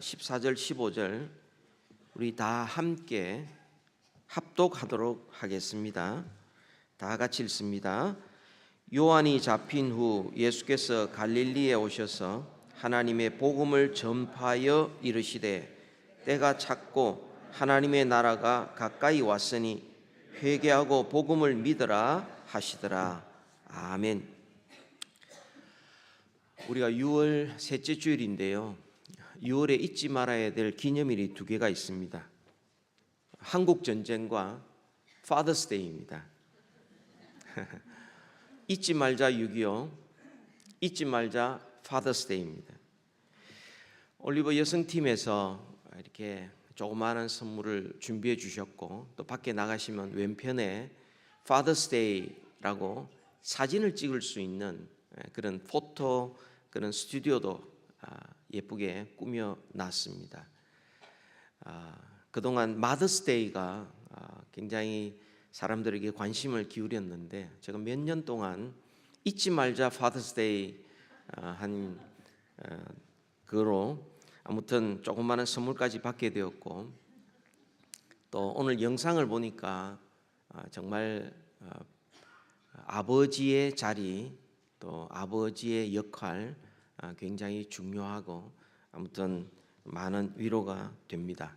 14절 15절 우리 다 함께 합독하도록 하겠습니다. 다 같이 읽습니다. 요한이 잡힌 후 예수께서 갈릴리에 오셔서 하나님의 복음을 전파하여 이르시되 때가 찼고 하나님의 나라가 가까이 왔으니 회개하고 복음을 믿으라 하시더라. 아멘. 우리가 6월 셋째 주일인데요, 6월에 잊지 말아야 될 기념일이 두 개가 있습니다. 한국전쟁과 Father's Day입니다. 잊지 말자 6.25, 잊지 말자 Father's Day입니다. 올리버 여성팀에서 이렇게 조그마한 선물을 준비해 주셨고, 또 밖에 나가시면 왼편에 Father's Day라고 사진을 찍을 수 있는 그런 포토, 그런 스튜디오도 예쁘게 꾸며 놨습니다. 그동안 마더스데이가 굉장히 사람들에게 관심을 기울였는데, 제가 몇 년 동안 잊지 말자 파더스데이 한 그로 아무튼 조그마한 선물까지 받게 되었고, 또 오늘 영상을 보니까 정말 아버지의 자리, 또 아버지의 역할 굉장히 중요하고 아무튼 많은 위로가 됩니다.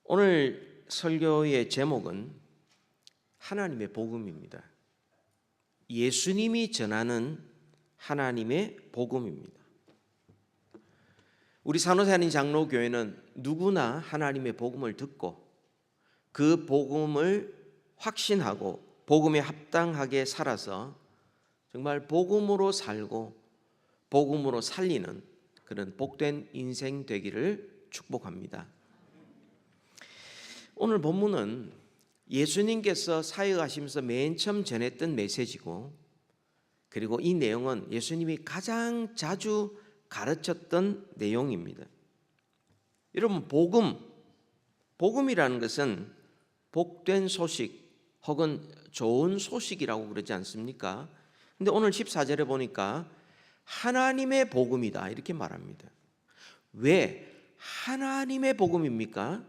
오늘 설교의 제목은 하나님의 복음입니다. 예수님이 전하는 하나님의 복음입니다. 우리 산호사님 장로교회는 누구나 하나님의 복음을 듣고 그 복음을 확신하고 복음에 합당하게 살아서 정말 복음으로 살고 복음으로 살리는 그런 복된 인생 되기를 축복합니다. 오늘 본문은 예수님께서 사역하시면서 맨 처음 전했던 메시지고, 그리고 이 내용은 예수님이 가장 자주 가르쳤던 내용입니다. 여러분, 복음이라는 것은 복된 소식 혹은 좋은 소식이라고 그러지 않습니까? 근데 오늘 14절에 보니까 하나님의 복음이다 이렇게 말합니다. 왜 하나님의 복음입니까?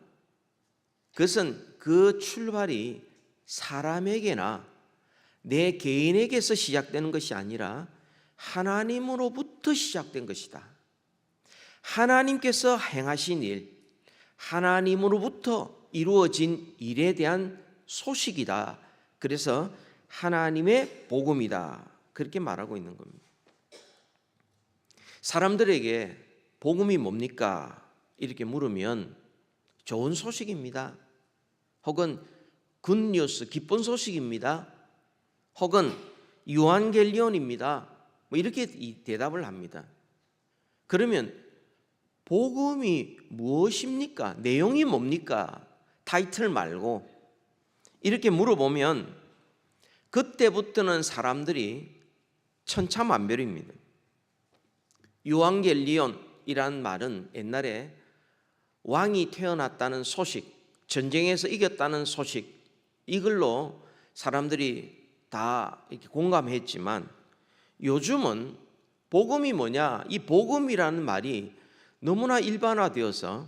그것은 그 출발이 사람에게나 내 개인에게서 시작되는 것이 아니라 하나님으로부터 시작된 것이다. 하나님께서 행하신 일, 하나님으로부터 이루어진 일에 대한 소식이다. 그래서 하나님의 복음이다. 그렇게 말하고 있는 겁니다. 사람들에게 복음이 뭡니까? 이렇게 물으면 좋은 소식입니다. 혹은 굿뉴스, 기쁜 소식입니다. 혹은 유한겔리온입니다. 뭐 이렇게 대답을 합니다. 그러면 복음이 무엇입니까? 내용이 뭡니까? 타이틀 말고 이렇게 물어보면 그때부터는 사람들이 천차만별입니다. 유한겔리온이라는 말은 옛날에 왕이 태어났다는 소식, 전쟁에서 이겼다는 소식, 이걸로 사람들이 다 이렇게 공감했지만, 요즘은 복음이 뭐냐? 이 복음이라는 말이 너무나 일반화되어서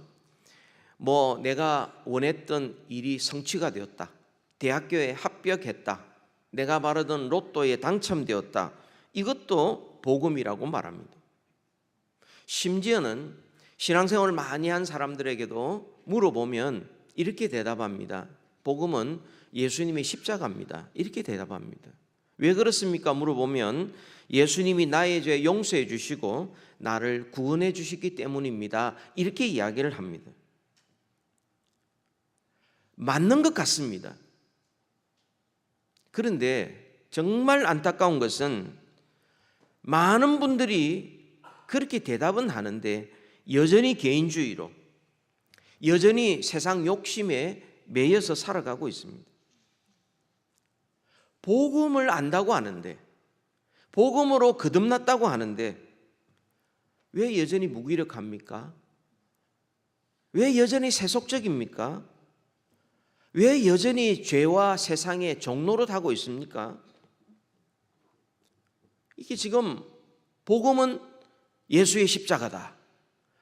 뭐 내가 원했던 일이 성취가 되었다, 대학교에 합격했다, 내가 바라던 로또에 당첨되었다, 이것도 복음이라고 말합니다. 심지어는 신앙생활을 많이 한 사람들에게도 물어보면 이렇게 대답합니다. 복음은 예수님의 십자가입니다. 이렇게 대답합니다. 왜 그렇습니까? 물어보면 예수님이 나의 죄 용서해 주시고 나를 구원해 주시기 때문입니다. 이렇게 이야기를 합니다. 맞는 것 같습니다. 그런데 정말 안타까운 것은 많은 분들이 그렇게 대답은 하는데 여전히 개인주의로, 여전히 세상 욕심에 매여서 살아가고 있습니다. 복음을 안다고 하는데, 복음으로 거듭났다고 하는데 왜 여전히 무기력합니까? 왜 여전히 세속적입니까? 왜 여전히 죄와 세상의 종노릇 하고 있습니까? 이게 지금 복음은 예수의 십자가다.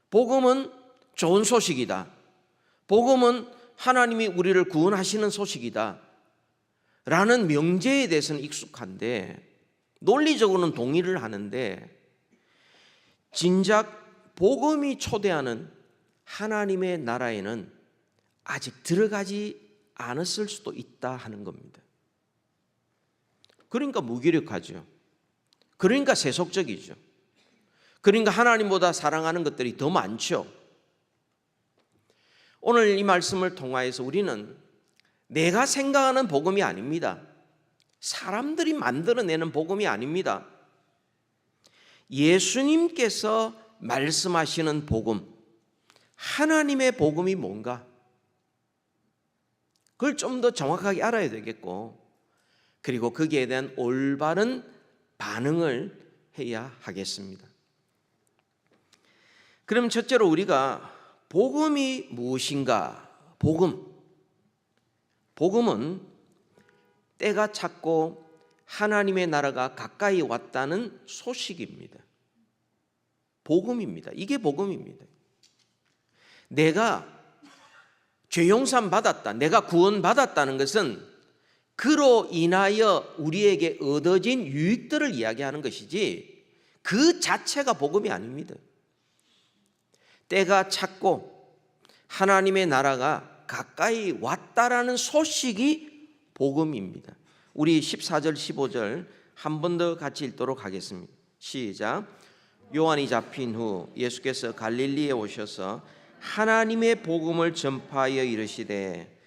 복음은 좋은 소식이다. 복음은 하나님이 우리를 구원하시는 소식이다 라는 명제에 대해서는 익숙한데, 논리적으로는 동의를 하는데, 진작 복음이 초대하는 하나님의 나라에는 아직 들어가지 않았을 수도 있다 하는 겁니다. 그러니까 무기력하죠. 그러니까 세속적이죠. 그러니까 하나님보다 사랑하는 것들이 더 많죠. 오늘 이 말씀을 통하여서 우리는 내가 생각하는 복음이 아닙니다. 사람들이 만들어내는 복음이 아닙니다. 예수님께서 말씀하시는 복음, 하나님의 복음이 뭔가, 그걸 좀 더 정확하게 알아야 되겠고, 그리고 거기에 대한 올바른 반응을 해야 하겠습니다. 그럼 첫째로 우리가 복음이 무엇인가? 복음은 때가 찼고 하나님의 나라가 가까이 왔다는 소식입니다. 복음입니다. 이게 복음입니다. 내가 죄 용서함 받았다, 내가 구원 받았다는 것은 그로 인하여 우리에게 얻어진 유익들을 이야기하는 것이지 그 자체가 복음이 아닙니다. 때가 찼고 하나님의 나라가 가까이 왔다라는 소식이 복음입니다. 우리 14절 15절 한 번 더 같이 읽도록 하겠습니다. 시작. 요한이 잡힌 후 예수께서 갈릴리에 오셔서 하나님의 복음을 전파하여 이르시되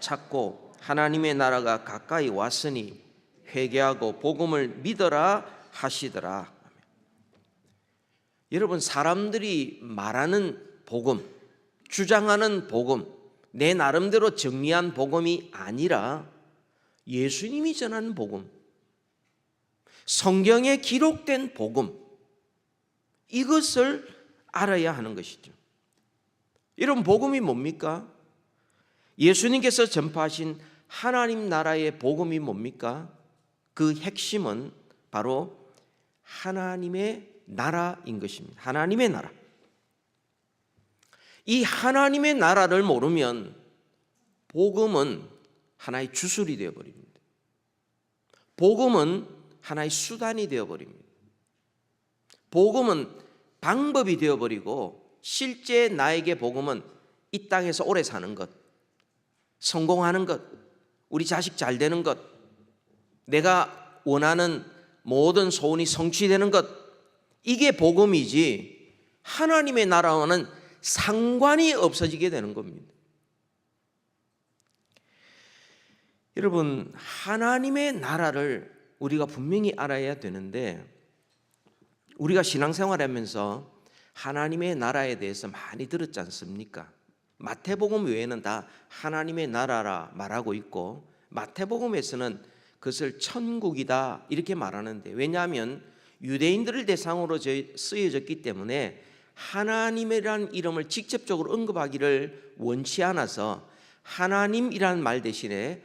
찼고 하나님의 나라가 가까이 왔으니 회개하고 복음을 믿어라 하시더라. 여러분, 사람들이 말하는 복음, 주장하는 복음, 내 나름대로 정리한 복음이 아니라 예수님이 전하는 복음, 성경에 기록된 복음, 이것을 알아야 하는 것이죠. 여러분, 복음이 뭡니까? 예수님께서 전파하신 하나님 나라의 복음이 뭡니까? 그 핵심은 바로 하나님의 나라인 것입니다. 하나님의 나라. 이 하나님의 나라를 모르면 복음은 하나의 주술이 되어버립니다. 복음은 하나의 수단이 되어버립니다. 복음은 방법이 되어버리고 실제 나에게 복음은 이 땅에서 오래 사는 것, 성공하는 것, 우리 자식 잘 되는 것, 내가 원하는 모든 소원이 성취되는 것, 이게 복음이지 하나님의 나라와는 상관이 없어지게 되는 겁니다. 여러분, 하나님의 나라를 우리가 분명히 알아야 되는데, 우리가 신앙생활하면서 하나님의 나라에 대해서 많이 들었지 않습니까? 마태복음 외에는 다 하나님의 나라라 말하고 있고, 마태복음에서는 그것을 천국이다 이렇게 말하는데, 왜냐하면 유대인들을 대상으로 쓰여졌기 때문에 하나님이라는 이름을 직접적으로 언급하기를 원치 않아서 하나님이라는 말 대신에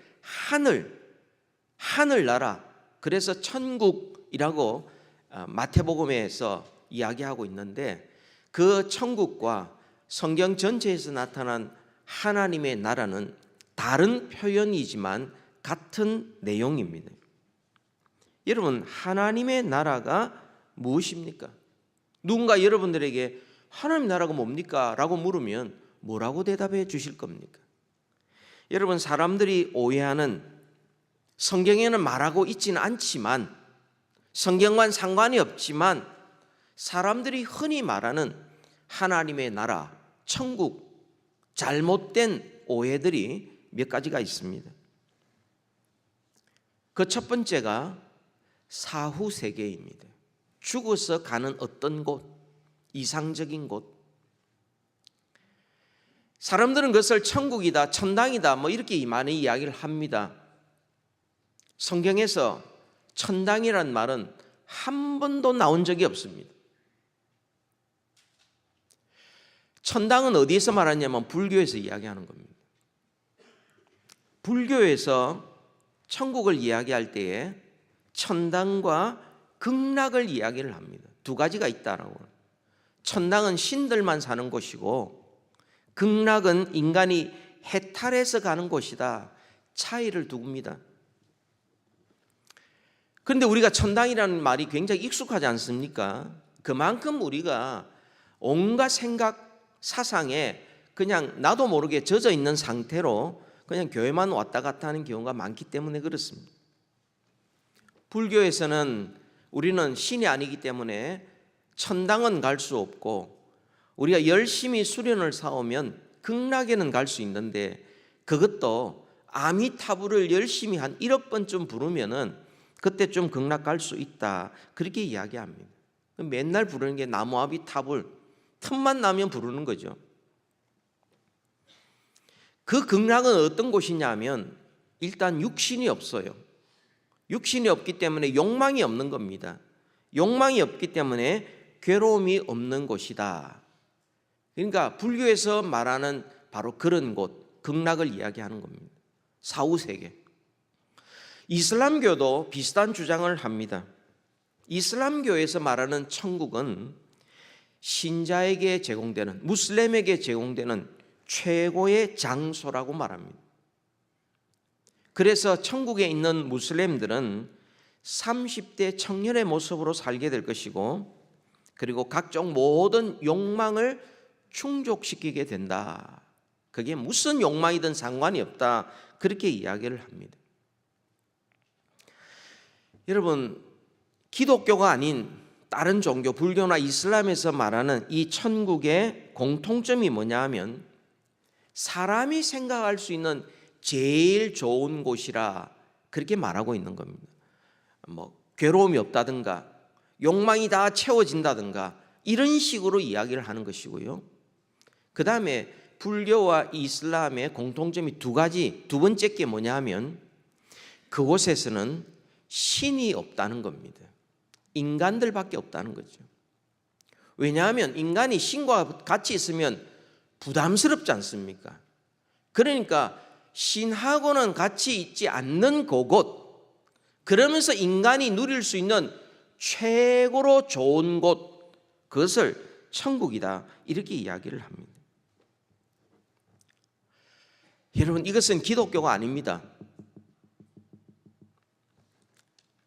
하늘나라, 그래서 천국이라고 마태복음에서 이야기하고 있는데, 그 천국과 성경 전체에서 나타난 하나님의 나라는 다른 표현이지만 같은 내용입니다. 여러분, 하나님의 나라가 무엇입니까? 누군가 여러분들에게 하나님 나라가 뭡니까? 라고 물으면 뭐라고 대답해 주실 겁니까? 여러분, 사람들이 오해하는, 성경에는 말하고 있지는 않지만, 성경과는 상관이 없지만 사람들이 흔히 말하는 하나님의 나라, 천국, 잘못된 오해들이 몇 가지가 있습니다. 그 첫 번째가 사후 세계입니다. 죽어서 가는 어떤 곳, 이상적인 곳. 사람들은 그것을 천국이다, 천당이다 뭐 이렇게 많이 이야기를 합니다. 성경에서 천당이란 말은 한 번도 나온 적이 없습니다. 천당은 어디에서 말하냐면 불교에서 이야기하는 겁니다. 불교에서 천국을 이야기할 때에 천당과 극락을 이야기를 합니다. 두 가지가 있다라고. 천당은 신들만 사는 곳이고 극락은 인간이 해탈해서 가는 곳이다. 차이를 두고입니다. 그런데 우리가 천당이라는 말이 굉장히 익숙하지 않습니까? 그만큼 우리가 온갖 생각, 사상에 그냥 나도 모르게 젖어 있는 상태로 그냥 교회만 왔다 갔다 하는 경우가 많기 때문에 그렇습니다. 불교에서는 우리는 신이 아니기 때문에 천당은 갈 수 없고 우리가 열심히 수련을 쌓으면 극락에는 갈 수 있는데 그것도 아미타불을 열심히 한 1억 번쯤 부르면은 그때 좀 극락 갈 수 있다. 그렇게 이야기합니다. 맨날 부르는 게 나무아미타불, 틈만 나면 부르는 거죠. 그 극락은 어떤 곳이냐면 일단 육신이 없어요. 육신이 없기 때문에 욕망이 없는 겁니다. 욕망이 없기 때문에 괴로움이 없는 곳이다. 그러니까 불교에서 말하는 바로 그런 곳, 극락을 이야기하는 겁니다. 사후세계. 이슬람교도 비슷한 주장을 합니다. 이슬람교에서 말하는 천국은 신자에게 제공되는, 무슬림에게 제공되는 최고의 장소라고 말합니다. 그래서 천국에 있는 무슬림들은 30대 청년의 모습으로 살게 될 것이고 그리고 각종 모든 욕망을 충족시키게 된다. 그게 무슨 욕망이든 상관이 없다. 그렇게 이야기를 합니다. 여러분, 기독교가 아닌 다른 종교, 불교나 이슬람에서 말하는 이 천국의 공통점이 뭐냐 하면 사람이 생각할 수 있는 제일 좋은 곳이라 그렇게 말하고 있는 겁니다. 뭐 괴로움이 없다든가 욕망이 다 채워진다든가 이런 식으로 이야기를 하는 것이고요. 그 다음에 불교와 이슬람의 공통점이 두 가지, 두 번째 게 뭐냐 하면 그곳에서는 신이 없다는 겁니다. 인간들밖에 없다는 거죠. 왜냐하면 인간이 신과 같이 있으면 부담스럽지 않습니까? 그러니까 신하고는 같이 있지 않는 그곳, 그러면서 인간이 누릴 수 있는 최고로 좋은 곳, 그것을 천국이다 이렇게 이야기를 합니다. 여러분, 이것은 기독교가 아닙니다.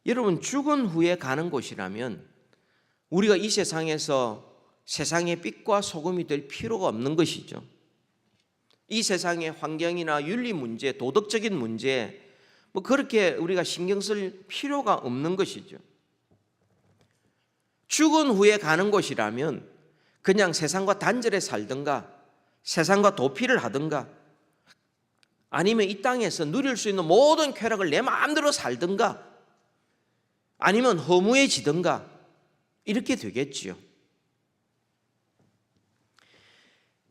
여러분, 죽은 후에 가는 곳이라면 우리가 이 세상에서 세상의 빛과 소금이 될 필요가 없는 것이죠. 이 세상의 환경이나 윤리 문제, 도덕적인 문제 뭐 그렇게 우리가 신경 쓸 필요가 없는 것이죠. 죽은 후에 가는 곳이라면 그냥 세상과 단절해 살든가 세상과 도피를 하든가 아니면 이 땅에서 누릴 수 있는 모든 쾌락을 내 마음대로 살든가 아니면 허무해지든가 이렇게 되겠지요.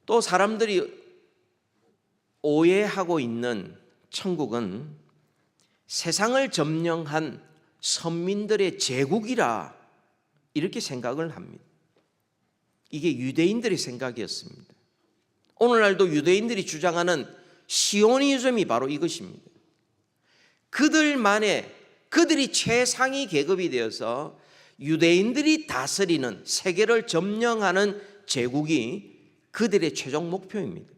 또 사람들이 오해하고 있는 천국은 세상을 점령한 선민들의 제국이라 이렇게 생각을 합니다. 이게 유대인들의 생각이었습니다. 오늘날도 유대인들이 주장하는 시오니즘이 바로 이것입니다. 그들이 최상위 계급이 되어서 유대인들이 다스리는 세계를 점령하는 제국이 그들의 최종 목표입니다.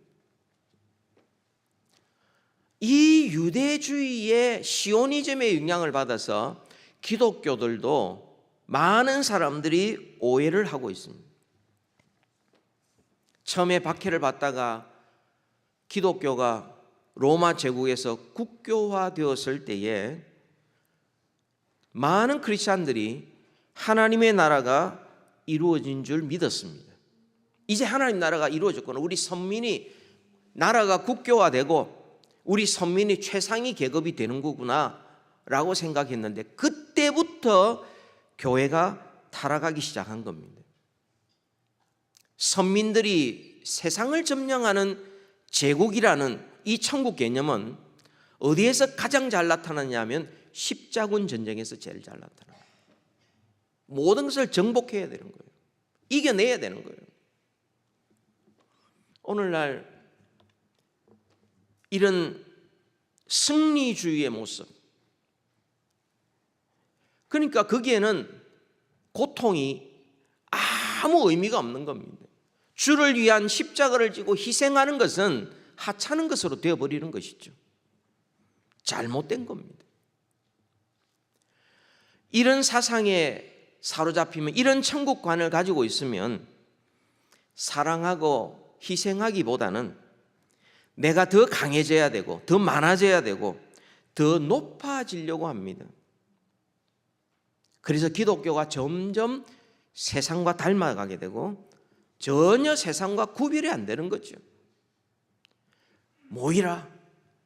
이 유대주의의 시오니즘의 영향을 받아서 기독교들도 많은 사람들이 오해를 하고 있습니다. 처음에 박해를 받다가 기독교가 로마 제국에서 국교화되었을 때에 많은 크리스찬들이 하나님의 나라가 이루어진 줄 믿었습니다. 이제 하나님 나라가 이루어졌구나. 우리 선민이 나라가 국교화되고 우리 선민이 최상위 계급이 되는 거구나 라고 생각했는데 그때부터 교회가 타락하기 시작한 겁니다. 선민들이 세상을 점령하는 제국이라는 이 천국 개념은 어디에서 가장 잘 나타나냐면 십자군 전쟁에서 제일 잘 나타나요. 모든 것을 정복해야 되는 거예요. 이겨내야 되는 거예요. 오늘날 이런 승리주의의 모습, 그러니까 거기에는 고통이 아무 의미가 없는 겁니다. 주를 위한 십자가를 지고 희생하는 것은 하찮은 것으로 되어버리는 것이죠. 잘못된 겁니다. 이런 사상에 사로잡히면, 이런 천국관을 가지고 있으면 사랑하고 희생하기보다는 내가 더 강해져야 되고 더 많아져야 되고 더 높아지려고 합니다. 그래서 기독교가 점점 세상과 닮아가게 되고 전혀 세상과 구별이 안 되는 거죠. 모이라,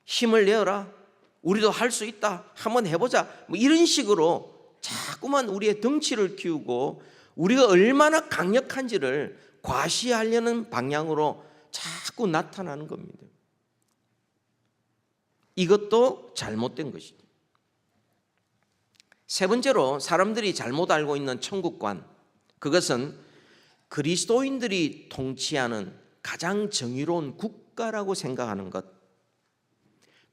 힘을 내어라, 우리도 할 수 있다, 한번 해보자, 뭐 이런 식으로 자꾸만 우리의 덩치를 키우고 우리가 얼마나 강력한지를 과시하려는 방향으로 자꾸 나타나는 겁니다. 이것도 잘못된 것이죠. 세 번째로 사람들이 잘못 알고 있는 천국관, 그것은 그리스도인들이 통치하는 가장 정의로운 국가라고 생각하는 것.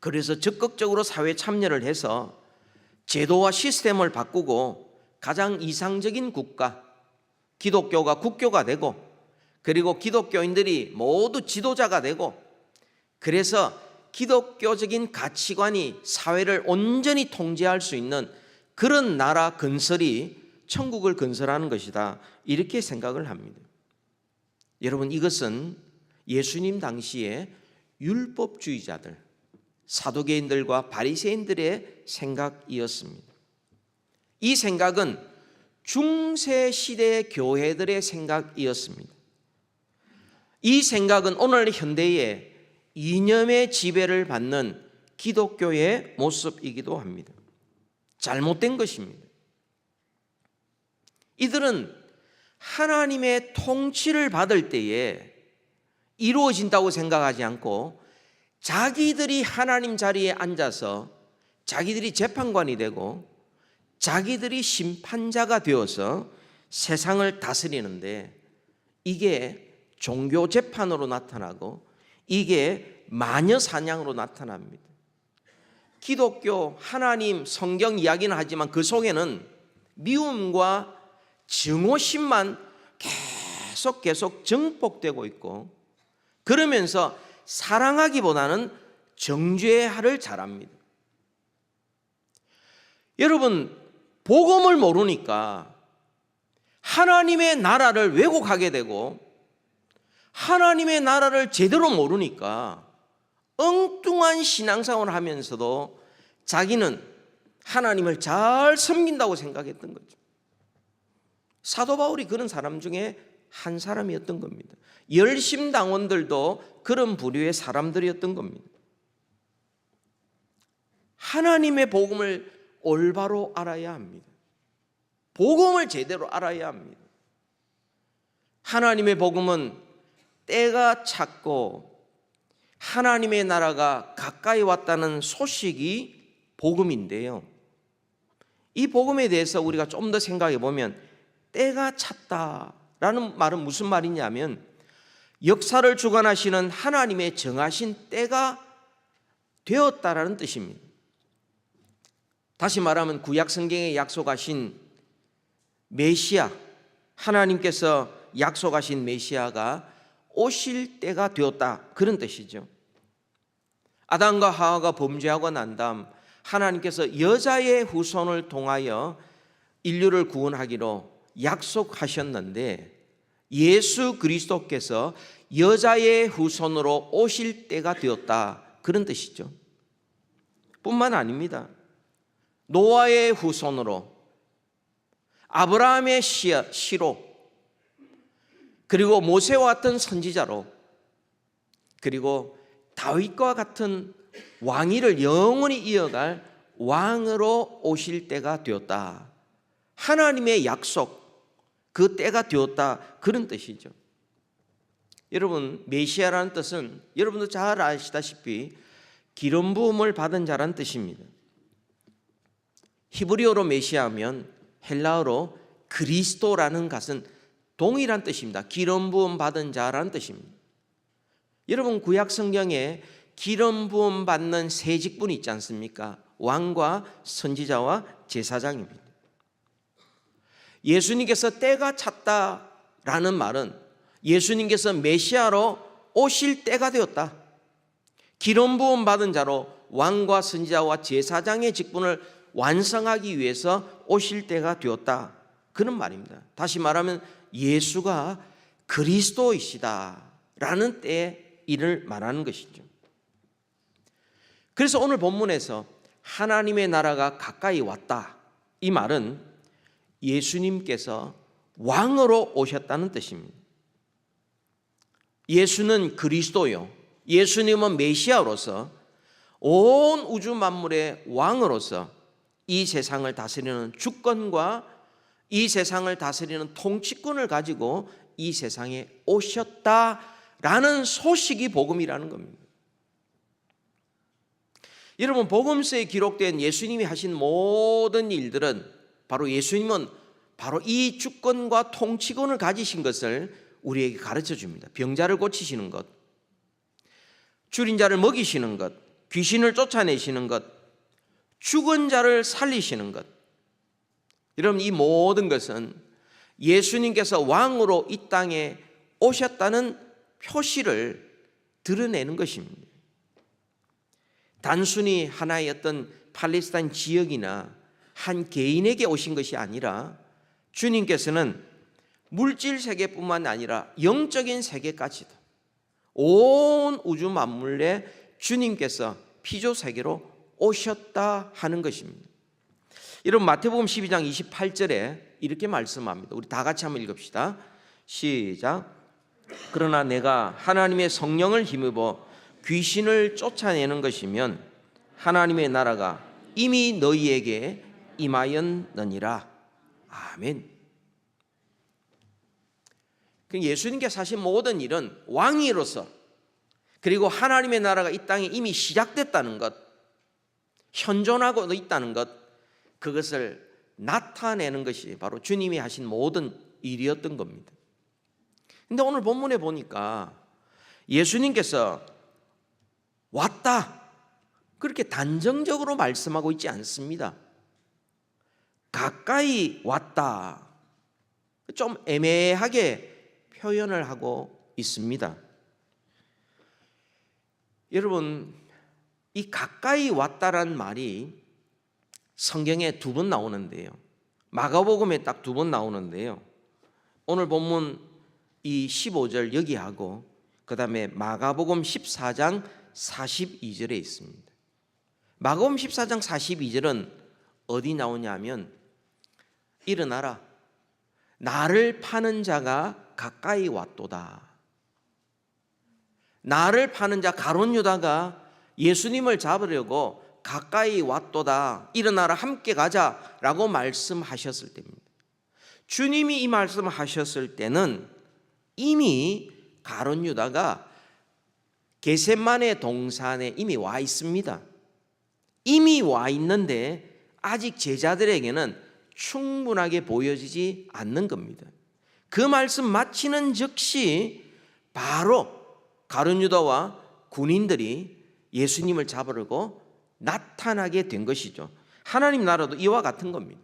그래서 적극적으로 사회 참여를 해서 제도와 시스템을 바꾸고 가장 이상적인 국가, 기독교가 국교가 되고, 그리고 기독교인들이 모두 지도자가 되고, 그래서 기독교적인 가치관이 사회를 온전히 통제할 수 있는 그런 나라 건설이 천국을 건설하는 것이다, 이렇게 생각을 합니다. 여러분, 이것은 예수님 당시에 율법주의자들, 사두개인들과 바리새인들의 생각이었습니다. 이 생각은 중세시대 교회들의 생각이었습니다. 이 생각은 오늘 현대의 이념의 지배를 받는 기독교의 모습이기도 합니다. 잘못된 것입니다. 이들은 하나님의 통치를 받을 때에 이루어진다고 생각하지 않고 자기들이 하나님 자리에 앉아서 자기들이 재판관이 되고 자기들이 심판자가 되어서 세상을 다스리는데, 이게 종교 재판으로 나타나고 이게 마녀 사냥으로 나타납니다. 기독교, 하나님, 성경 이야기는 하지만 그 속에는 미움과 증오심만 계속 증폭되고 있고, 그러면서 사랑하기보다는 정죄를 잘합니다. 여러분, 복음을 모르니까 하나님의 나라를 왜곡하게 되고, 하나님의 나라를 제대로 모르니까 엉뚱한 신앙생활을 하면서도 자기는 하나님을 잘 섬긴다고 생각했던 거죠. 사도 바울이 그런 사람 중에 한 사람이었던 겁니다. 열심당원들도 그런 부류의 사람들이었던 겁니다. 하나님의 복음을 올바로 알아야 합니다. 복음을 제대로 알아야 합니다. 하나님의 복음은 때가 찼고 하나님의 나라가 가까이 왔다는 소식이 복음인데요, 이 복음에 대해서 우리가 좀 더 생각해 보면, 때가 찼다라는 말은 무슨 말이냐면 역사를 주관하시는 하나님의 정하신 때가 되었다라는 뜻입니다. 다시 말하면 구약 성경에 약속하신 메시아, 하나님께서 약속하신 메시아가 오실 때가 되었다, 그런 뜻이죠. 아담과 하와가 범죄하고 난 다음 하나님께서 여자의 후손을 통하여 인류를 구원하기로 약속하셨는데, 예수 그리스도께서 여자의 후손으로 오실 때가 되었다, 그런 뜻이죠. 뿐만 아닙니다. 노아의 후손으로, 아브라함의 씨로, 그리고 모세와 같은 선지자로, 그리고 다윗과 같은 왕위를 영원히 이어갈 왕으로 오실 때가 되었다, 하나님의 약속, 그 때가 되었다, 그런 뜻이죠. 여러분, 메시아라는 뜻은 여러분도 잘 아시다시피 기름 부음을 받은 자라는 뜻입니다. 히브리어로 메시아면 헬라어로 그리스도라는 것은 동일한 뜻입니다. 기름 부음 받은 자라는 뜻입니다. 여러분, 구약 성경에 기름 부음 받는 세 직분이 있지 않습니까? 왕과 선지자와 제사장입니다. 예수님께서 때가 찼다라고 라는 말은 예수님께서 메시아로 오실 때가 되었다. 기름 부음 받은 자로 왕과 선지자와 제사장의 직분을 완성하기 위해서 오실 때가 되었다. 그런 말입니다. 다시 말하면 예수가 그리스도이시다 라는 때에 이를 말하는 것이죠. 그래서 오늘 본문에서 하나님의 나라가 가까이 왔다, 이 말은 예수님께서 왕으로 오셨다는 뜻입니다. 예수는 그리스도요, 예수님은 메시아로서 온 우주 만물의 왕으로서 이 세상을 다스리는 주권과 이 세상을 다스리는 통치권을 가지고 이 세상에 오셨다라는 소식이 복음이라는 겁니다. 여러분, 복음서에 기록된 예수님이 하신 모든 일들은 바로 예수님은 바로 이 주권과 통치권을 가지신 것을 우리에게 가르쳐 줍니다. 병자를 고치시는 것, 줄인 자를 먹이시는 것, 귀신을 쫓아내시는 것, 죽은 자를 살리시는 것. 여러분, 이 모든 것은 예수님께서 왕으로 이 땅에 오셨다는 표시를 드러내는 것입니다. 단순히 하나의 어떤 팔레스타인 지역이나 한 개인에게 오신 것이 아니라 주님께서는 물질 세계뿐만 아니라 영적인 세계까지도 온 우주 만물에 주님께서 피조 세계로 오셨다 하는 것입니다. 여러분, 마태복음 12장 28절에 이렇게 말씀합니다. 우리 다 같이 한번 읽읍시다. 시작. 그러나 내가 하나님의 성령을 힘입어 귀신을 쫓아내는 것이면 하나님의 나라가 이미 너희에게 임하였느니라. 아멘. 예수님께서 하신 모든 일은 왕으로서, 그리고 하나님의 나라가 이 땅에 이미 시작됐다는 것, 현존하고 있다는 것, 그것을 나타내는 것이 바로 주님이 하신 모든 일이었던 겁니다. 그런데 오늘 본문에 보니까 예수님께서 왔다, 그렇게 단정적으로 말씀하고 있지 않습니다. 가까이 왔다, 좀 애매하게 표현을 하고 있습니다. 여러분, 이 가까이 왔다란 말이 성경에 2번 나오는데요, 마가복음에 딱 2번 나오는데요, 오늘 본문 이 15절 여기하고 그 다음에 마가복음 14장 42절에 있습니다. 마가복음 14장 42절은 어디 나오냐면, 일어나라, 나를 파는 자가 가까이 왔도다. 나를 파는 자 가룟 유다가 예수님을 잡으려고 가까이 왔도다, 일어나라, 함께 가자라고 말씀하셨을 때입니다. 주님이 이 말씀을 하셨을 때는 이미 가룟 유다가 겟세마네 동산에 이미 와 있습니다. 이미 와 있는데 아직 제자들에게는 충분하게 보여지지 않는 겁니다. 그 말씀 마치는 즉시 바로 가룟 유다와 군인들이 예수님을 잡으려고 나타나게 된 것이죠. 하나님 나라도 이와 같은 겁니다.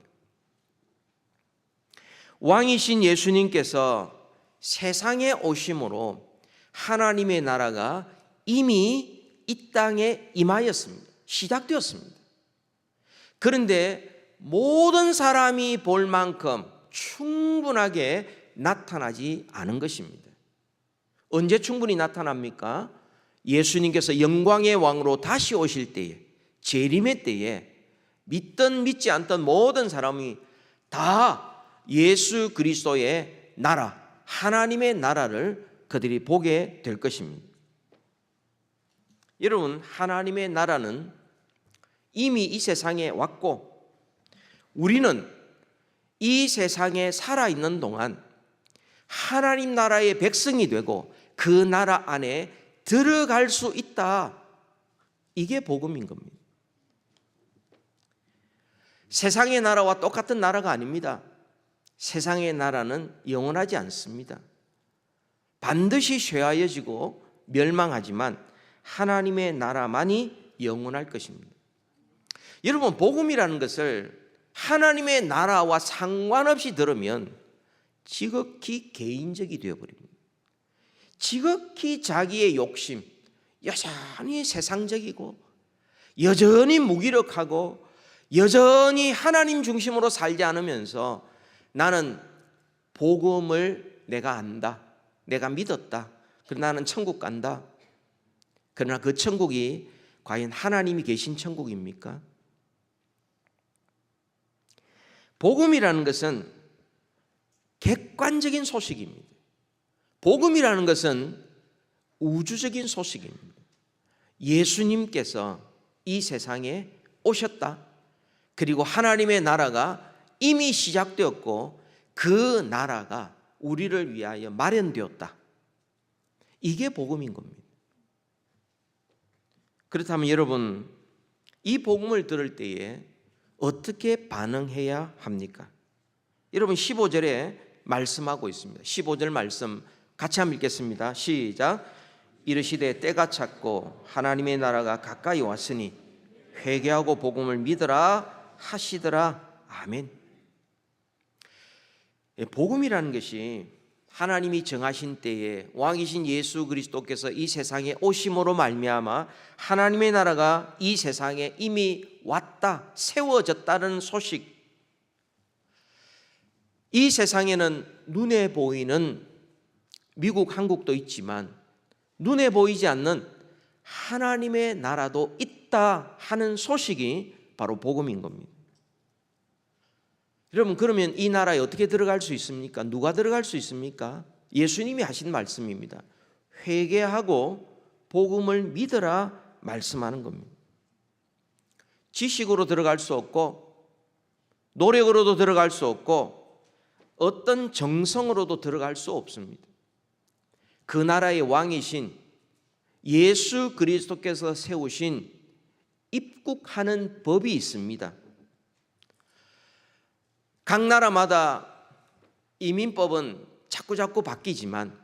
왕이신 예수님께서 세상에 오심으로 하나님의 나라가 이미 이 땅에 임하였습니다. 시작되었습니다. 그런데 모든 사람이 볼 만큼 충분하게 나타나지 않은 것입니다. 언제 충분히 나타납니까? 예수님께서 영광의 왕으로 다시 오실 때에, 재림의 때에 믿든 믿지 않던 모든 사람이 다 예수 그리스도의 나라, 하나님의 나라를 그들이 보게 될 것입니다. 여러분, 하나님의 나라는 이미 이 세상에 왔고, 우리는 이 세상에 살아있는 동안 하나님 나라의 백성이 되고 그 나라 안에 들어갈 수 있다. 이게 복음인 겁니다. 세상의 나라와 똑같은 나라가 아닙니다. 세상의 나라는 영원하지 않습니다. 반드시 쇠하여지고 멸망하지만 하나님의 나라만이 영원할 것입니다. 여러분, 복음이라는 것을 하나님의 나라와 상관없이 들으면 지극히 개인적이 되어버립니다. 지극히 자기의 욕심, 여전히 세상적이고 여전히 무기력하고 여전히 하나님 중심으로 살지 않으면서 나는 복음을 내가 안다, 내가 믿었다, 그러나 나는 천국 간다. 그러나 그 천국이 과연 하나님이 계신 천국입니까? 복음이라는 것은 객관적인 소식입니다. 복음이라는 것은 우주적인 소식입니다. 예수님께서 이 세상에 오셨다. 그리고 하나님의 나라가 이미 시작되었고 그 나라가 우리를 위하여 마련되었다. 이게 복음인 겁니다. 그렇다면 여러분, 이 복음을 들을 때에 어떻게 반응해야 합니까? 여러분 15절에 말씀하고 있습니다. 15절 말씀 같이 한번 읽겠습니다. 시작. 이르시되 때가 찼고 하나님의 나라가 가까이 왔으니 회개하고 복음을 믿으라 하시더라. 아멘. 복음이라는 것이 하나님이 정하신 때에 왕이신 예수 그리스도께서 이 세상에 오심으로 말미암아 하나님의 나라가 이 세상에 이미 왔다, 세워졌다는 소식. 이 세상에는 눈에 보이는 미국, 한국도 있지만 눈에 보이지 않는 하나님의 나라도 있다 하는 소식이 바로 복음인 겁니다. 여러분, 그러면 이 나라에 어떻게 들어갈 수 있습니까? 누가 들어갈 수 있습니까? 예수님이 하신 말씀입니다. 회개하고 복음을 믿으라 말씀하는 겁니다. 지식으로 들어갈 수 없고 노력으로도 들어갈 수 없고 어떤 정성으로도 들어갈 수 없습니다. 그 나라의 왕이신 예수 그리스도께서 세우신 입국하는 법이 있습니다. 각 나라마다 이민법은 자꾸자꾸 바뀌지만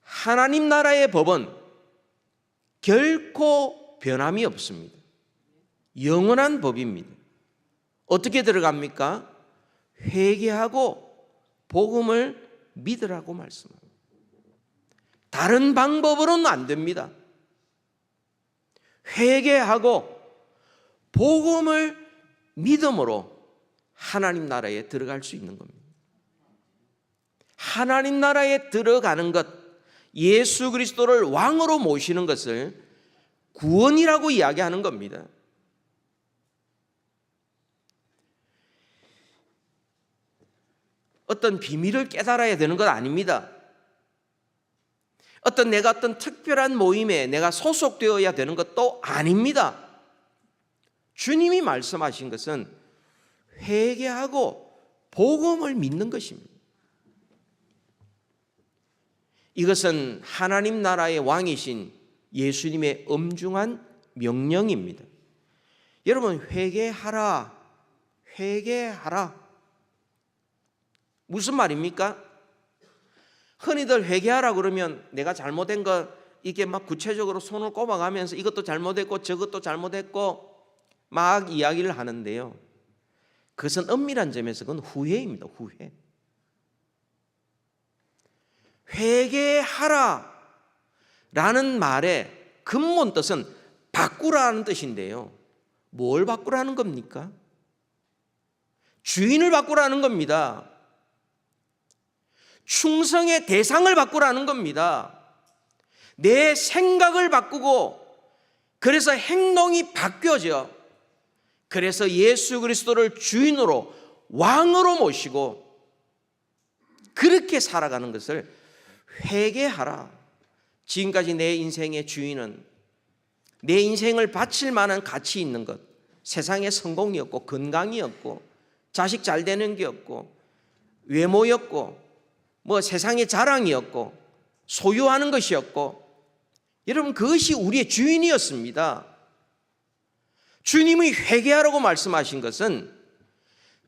하나님 나라의 법은 결코 변함이 없습니다. 영원한 법입니다. 어떻게 들어갑니까? 회개하고 복음을 믿으라고 말씀합니다. 다른 방법으로는 안 됩니다. 회개하고 복음을 믿음으로 하나님 나라에 들어갈 수 있는 겁니다. 하나님 나라에 들어가는 것, 예수 그리스도를 왕으로 모시는 것을 구원이라고 이야기하는 겁니다. 어떤 비밀을 깨달아야 되는 것 아닙니다. 내가 어떤 특별한 모임에 내가 소속되어야 되는 것도 아닙니다. 주님이 말씀하신 것은 회개하고 복음을 믿는 것입니다. 이것은 하나님 나라의 왕이신 예수님의 엄중한 명령입니다. 여러분, 회개하라, 회개하라. 무슨 말입니까? 흔히들 회개하라 그러면 내가 잘못된 것 이게 막 구체적으로 손을 꼽아가면서 이것도 잘못했고 저것도 잘못했고 막 이야기를 하는데요. 그것은 엄밀한 점에서 그건 후회입니다. 후회. 회개하라 라는 말의 근본 뜻은 바꾸라는 뜻인데요. 뭘 바꾸라는 겁니까? 주인을 바꾸라는 겁니다. 충성의 대상을 바꾸라는 겁니다. 내 생각을 바꾸고 그래서 행동이 바뀌어져. 그래서 예수 그리스도를 주인으로 왕으로 모시고 그렇게 살아가는 것을 회개하라. 지금까지 내 인생의 주인은 내 인생을 바칠 만한 가치 있는 것, 세상의 성공이었고 건강이었고 자식 잘 되는 게였고 외모였고 뭐 세상의 자랑이었고 소유하는 것이었고, 여러분 그것이 우리의 주인이었습니다. 주님이 회개하라고 말씀하신 것은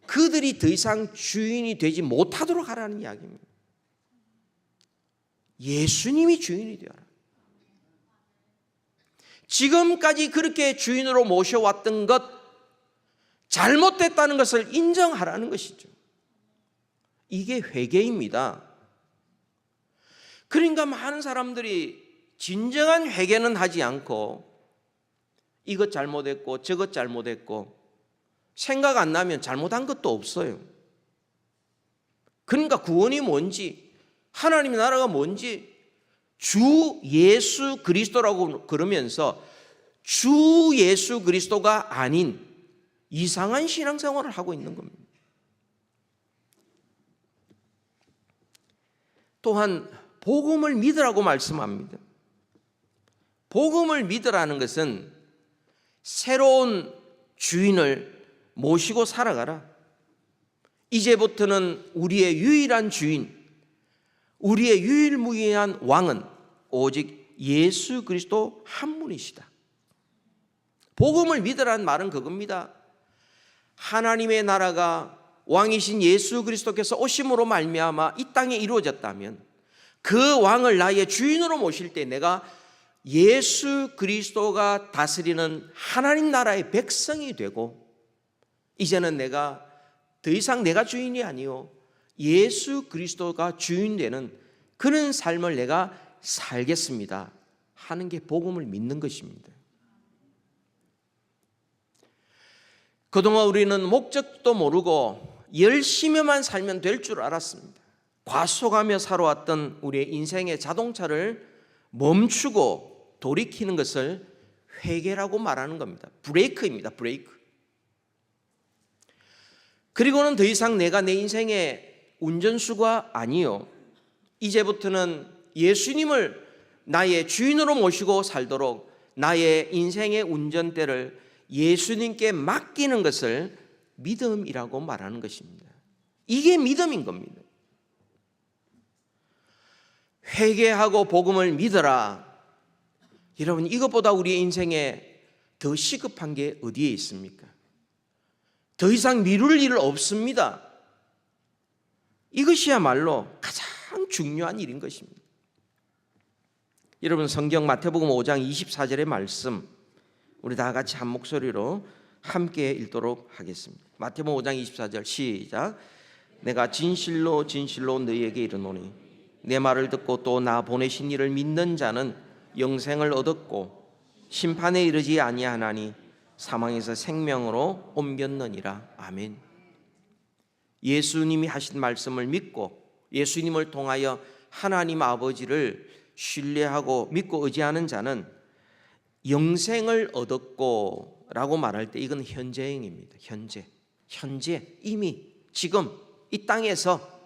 그들이 더 이상 주인이 되지 못하도록 하라는 이야기입니다. 예수님이 주인이 되어라. 지금까지 그렇게 주인으로 모셔왔던 것 잘못됐다는 것을 인정하라는 것이죠. 이게 회개입니다. 그러니까 많은 사람들이 진정한 회개는 하지 않고 이것 잘못했고 저것 잘못했고 생각 안 나면 잘못한 것도 없어요. 그러니까 구원이 뭔지, 하나님의 나라가 뭔지 주 예수 그리스도라고 그러면서 주 예수 그리스도가 아닌 이상한 신앙생활을 하고 있는 겁니다. 또한 복음을 믿으라고 말씀합니다. 복음을 믿으라는 것은 새로운 주인을 모시고 살아가라. 이제부터는 우리의 유일한 주인, 우리의 유일무이한 왕은 오직 예수 그리스도 한 분이시다. 복음을 믿으라는 말은 그겁니다. 하나님의 나라가 왕이신 예수 그리스도께서 오심으로 말미암아 이 땅에 이루어졌다면 그 왕을 나의 주인으로 모실 때 내가 예수 그리스도가 다스리는 하나님 나라의 백성이 되고 이제는 내가 더 이상 내가 주인이 아니요 예수 그리스도가 주인 되는 그런 삶을 내가 살겠습니다 하는 게 복음을 믿는 것입니다. 그동안 우리는 목적도 모르고 열심히만 살면 될 줄 알았습니다. 과속하며 살아왔던 우리의 인생의 자동차를 멈추고 돌이키는 것을 회개라고 말하는 겁니다. 브레이크입니다. 브레이크. 그리고는 더 이상 내가 내 인생의 운전수가 아니요 이제부터는 예수님을 나의 주인으로 모시고 살도록 나의 인생의 운전대를 예수님께 맡기는 것을 믿음이라고 말하는 것입니다. 이게 믿음인 겁니다. 회개하고 복음을 믿어라. 여러분, 이것보다 우리의 인생에 더 시급한 게 어디에 있습니까? 더 이상 미룰 일 없습니다. 이것이야말로 가장 중요한 일인 것입니다. 여러분, 성경 마태복음 5장 24절의 말씀 우리 다 같이 한 목소리로 함께 읽도록 하겠습니다. 마태복음 5장 24절 시작. 내가 진실로 진실로 너희에게 이르노니 내 말을 듣고 또 나 보내신 이를 믿는 자는 영생을 얻었고 심판에 이르지 아니하나니 사망에서 생명으로 옮겼느니라. 아멘. 예수님이 하신 말씀을 믿고 예수님을 통하여 하나님 아버지를 신뢰하고 믿고 의지하는 자는 영생을 얻었고 라고 말할 때 이건 현재형입니다. 현재 이미 지금 이 땅에서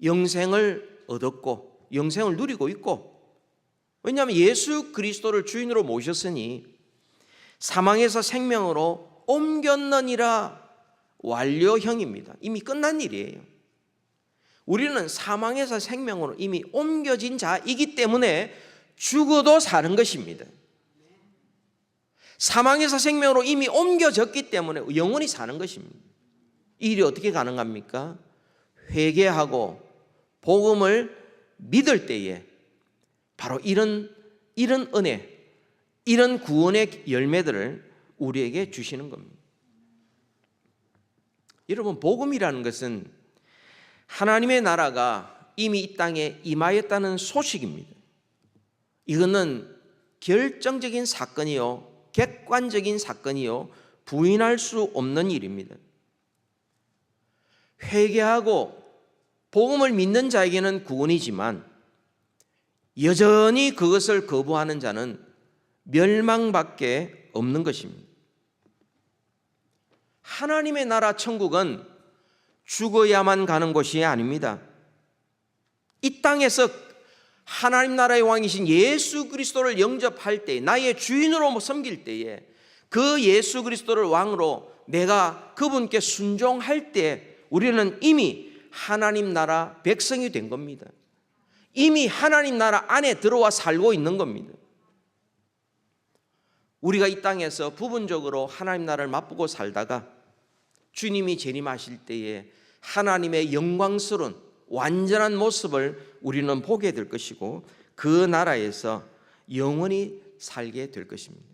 영생을 얻었고 영생을 누리고 있고, 왜냐하면 예수 그리스도를 주인으로 모셨으니 사망에서 생명으로 옮겼느니라. 완료형입니다. 이미 끝난 일이에요. 우리는 사망에서 생명으로 이미 옮겨진 자이기 때문에 죽어도 사는 것입니다. 사망에서 생명으로 이미 옮겨졌기 때문에 영원히 사는 것입니다. 이 일이 어떻게 가능합니까? 회개하고 복음을 믿을 때에 바로 이런 은혜, 이런 구원의 열매들을 우리에게 주시는 겁니다. 여러분, 복음이라는 것은 하나님의 나라가 이미 이 땅에 임하였다는 소식입니다. 이거는 결정적인 사건이요, 객관적인 사건이요, 부인할 수 없는 일입니다. 회개하고 복음을 믿는 자에게는 구원이지만 여전히 그것을 거부하는 자는 멸망밖에 없는 것입니다. 하나님의 나라 천국은 죽어야만 가는 곳이 아닙니다. 이 땅에서 하나님 나라의 왕이신 예수 그리스도를 영접할 때, 나의 주인으로 섬길 때에 그 예수 그리스도를 왕으로 내가 그분께 순종할 때 우리는 이미 하나님 나라 백성이 된 겁니다. 이미 하나님 나라 안에 들어와 살고 있는 겁니다. 우리가 이 땅에서 부분적으로 하나님 나라를 맛보고 살다가 주님이 재림하실 때에 하나님의 영광스러운 완전한 모습을 우리는 보게 될 것이고 그 나라에서 영원히 살게 될 것입니다.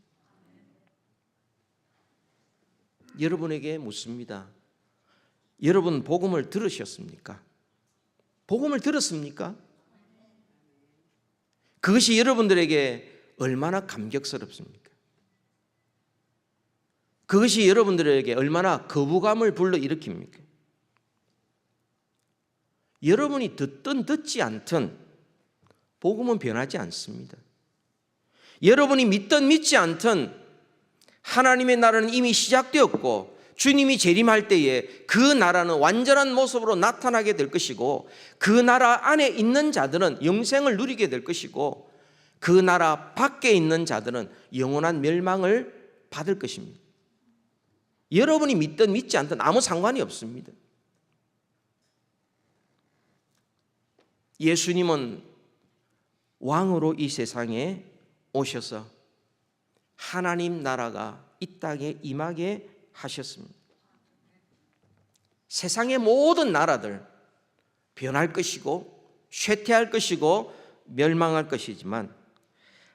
여러분에게 묻습니다. 여러분 복음을 들으셨습니까? 복음을 들었습니까? 그것이 여러분들에게 얼마나 감격스럽습니까? 그것이 여러분들에게 얼마나 거부감을 불러일으킵니까? 여러분이 듣든 듣지 않든 복음은 변하지 않습니다. 여러분이 믿든 믿지 않든 하나님의 나라는 이미 시작되었고 주님이 재림할 때에 그 나라는 완전한 모습으로 나타나게 될 것이고 그 나라 안에 있는 자들은 영생을 누리게 될 것이고 그 나라 밖에 있는 자들은 영원한 멸망을 받을 것입니다. 여러분이 믿든 믿지 않든 아무 상관이 없습니다. 예수님은 왕으로 이 세상에 오셔서 하나님 나라가 이 땅에 임하게 하셨습니다. 세상의 모든 나라들 변할 것이고 쇠퇴할 것이고 멸망할 것이지만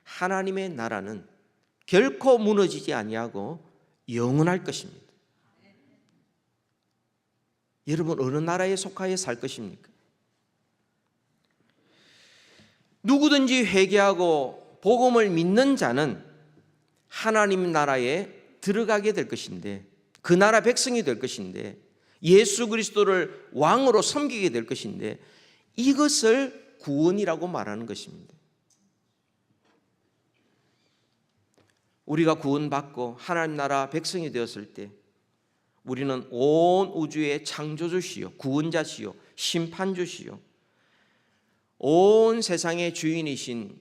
하나님의 나라는 결코 무너지지 아니하고 영원할 것입니다. 여러분 어느 나라에 속하여 살 것입니까? 누구든지 회개하고 복음을 믿는 자는 하나님 나라에 들어가게 될 것인데 그 나라 백성이 될 것인데 예수 그리스도를 왕으로 섬기게 될 것인데 이것을 구원이라고 말하는 것입니다. 우리가 구원받고 하나님 나라 백성이 되었을 때 우리는 온 우주의 창조주시요 구원자시요 심판주시요 온 세상의 주인이신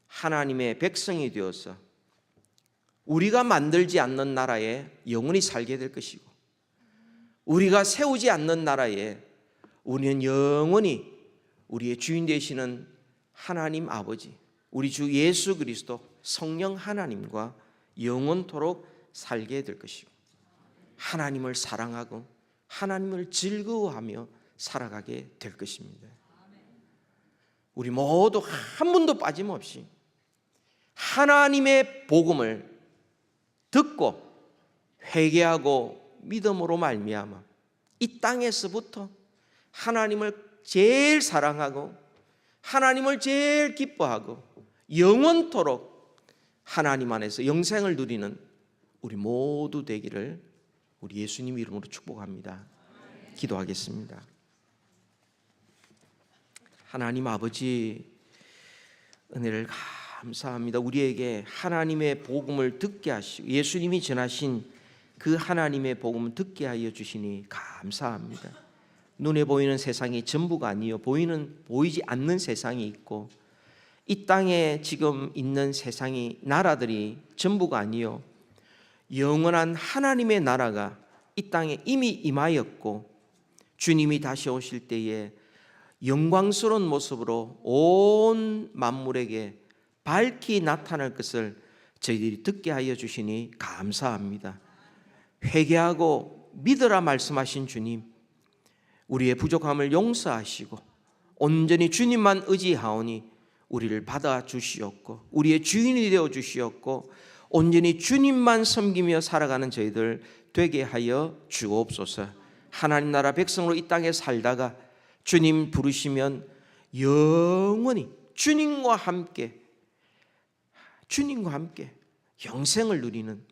하나님의 백성이 되어서 우리가 만들지 않는 나라에 영원히 살게 될 것이고 우리가 세우지 않는 나라에 우리는 영원히 우리의 주인 되시는 하나님 아버지 우리 주 예수 그리스도 성령 하나님과 영원토록 살게 될 것이고 하나님을 사랑하고 하나님을 즐거워하며 살아가게 될 것입니다. 우리 모두 한 분도 빠짐없이 하나님의 복음을 듣고 회개하고 믿음으로 말미암아 이 땅에서부터 하나님을 제일 사랑하고 하나님을 제일 기뻐하고 영원토록 하나님 안에서 영생을 누리는 우리 모두 되기를 우리 예수님 이름으로 축복합니다. 기도하겠습니다. 하나님 아버지 은혜를 감사합니다. 우리에게 하나님의 복음을 듣게 하시고 예수님이 전하신 그 하나님의 복음을 듣게 하여 주시니 감사합니다. 눈에 보이는 세상이 전부가 아니요 보이지 않는 세상이 있고 이 땅에 지금 있는 세상이 나라들이 전부가 아니요 영원한 하나님의 나라가 이 땅에 이미 임하였고 주님이 다시 오실 때에 영광스러운 모습으로 온 만물에게 밝히 나타날 것을 저희들이 듣게 하여 주시니 감사합니다. 회개하고 믿으라 말씀하신 주님, 우리의 부족함을 용서하시고 온전히 주님만 의지하오니 우리를 받아 주시옵고 우리의 주인이 되어 주시옵고 온전히 주님만 섬기며 살아가는 저희들 되게 하여 주옵소서. 하나님 나라 백성으로 이 땅에 살다가 주님 부르시면 영원히 주님과 함께 영생을 누리는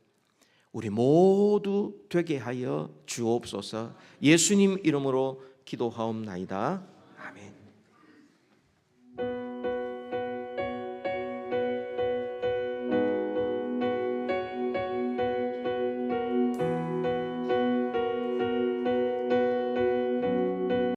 우리 모두 되게 하여 주옵소서. 예수님 이름으로 기도하옵나이다. 아멘.